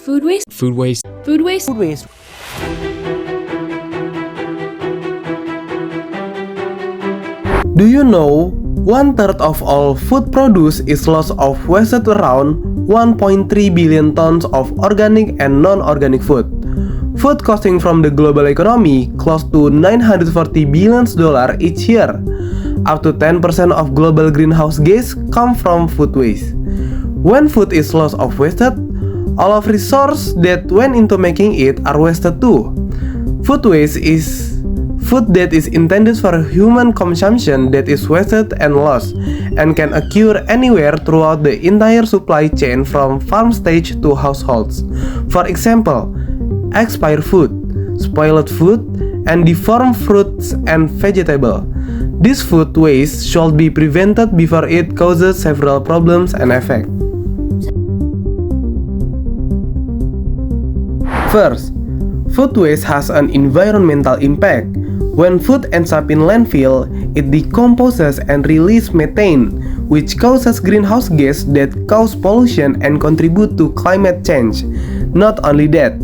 Food waste. Food waste. Food waste. Food waste. Do you know 1/3 of all food produce is lost of wasted around 1.3 billion tons of organic and non-organic food. Food costing from the global economy close to $940 billion each year. Up to 10% of global greenhouse gas come from food waste. When food is lost or wasted, all of resources that went into making it are wasted too. Food waste is food that is intended for human consumption that is wasted and lost, and can occur anywhere throughout the entire supply chain from farm stage to households. For example, expired food, spoiled food, and deformed fruits and vegetables. This food waste should be prevented before it causes several problems and effects. First, food waste has an environmental impact. When food ends up in landfill, it decomposes and releases methane, which causes greenhouse gas that cause pollution and contribute to climate change. Not only that,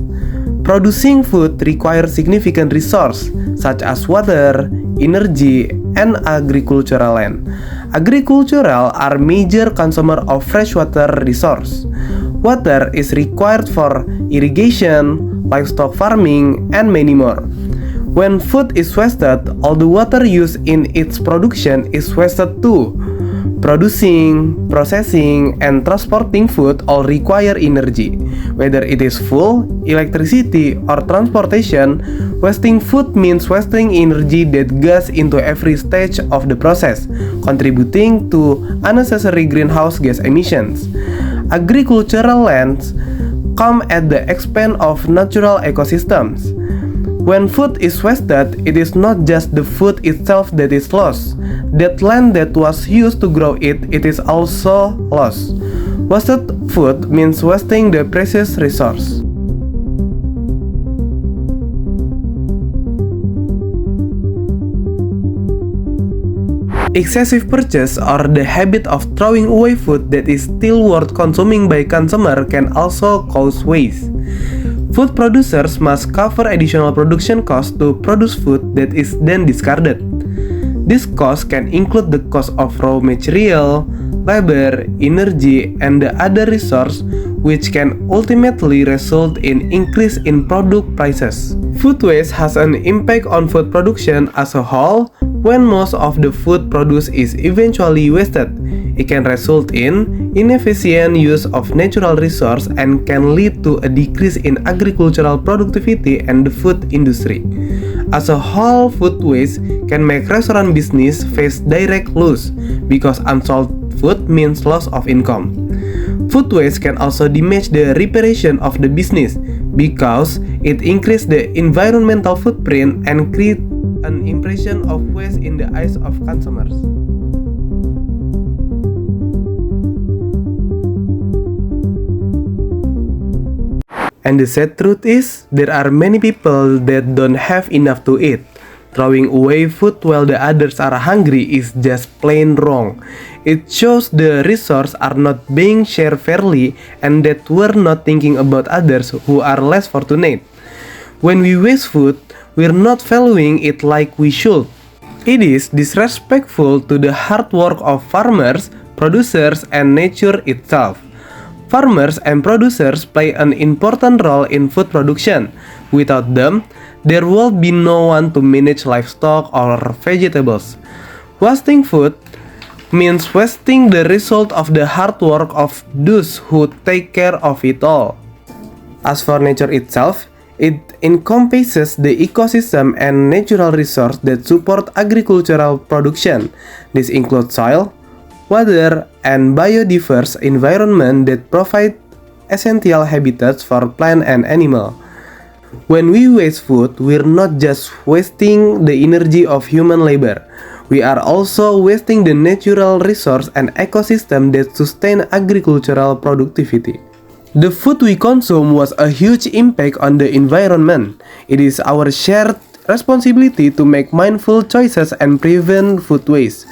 producing food requires significant resources such as water, energy, and agricultural land. Agricultural are major consumer of freshwater resource. Water is required for irrigation, livestock farming, and many more. When food is wasted, all the water used in its production is wasted too. Producing, processing, and transporting food all require energy. Whether it is fuel, electricity, or transportation, wasting food means wasting energy that goes into every stage of the process, contributing to unnecessary greenhouse gas emissions. Agricultural lands come at the expense of natural ecosystems. When food is wasted, it is not just the food itself that is lost. That land that was used to grow it is also lost. Wasted food means wasting the precious resource. Excessive purchase or the habit of throwing away food that is still worth consuming by consumer can also cause waste. Food producers must cover additional production costs to produce food that is then discarded. This cost can include the cost of raw material, labor, energy, and the other resource, which can ultimately result in increase in product prices. Food waste has an impact on food production as a whole. When most of the food produced is eventually wasted, it can result in inefficient use of natural resources and can lead to a decrease in agricultural productivity and the food industry. As a whole, food waste can make restaurant business face direct loss because unsold food means loss of income. Food waste can also damage the reputation of the business because it increases the environmental footprint and creates an impression of waste in the eyes of consumers. And the sad truth is, there are many people that don't have enough to eat. Throwing away food while the others are hungry is just plain wrong. It shows the resources are not being shared fairly and that we're not thinking about others who are less fortunate. When we waste food, we're not valuing it like we should. It is disrespectful to the hard work of farmers, producers, and nature itself. Farmers and producers play an important role in food production. Without them, there will be no one to manage livestock or vegetables. Wasting food means wasting the result of the hard work of those who take care of it all. As for nature itself, it encompasses the ecosystem and natural resources that support agricultural production. This includes soil, water, and biodiverse environment that provide essential habitats for plant and animal. When we waste food, we're not just wasting the energy of human labor. We are also wasting the natural resource and ecosystem that sustain agricultural productivity. The food we consume has a huge impact on the environment. It is our shared responsibility to make mindful choices and prevent food waste.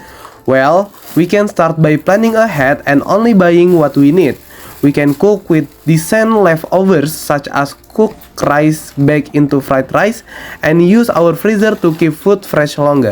Well, we can start by planning ahead and only buying what we need. We can cook with decent leftovers such as cooked rice back into fried rice and use our freezer to keep food fresh longer.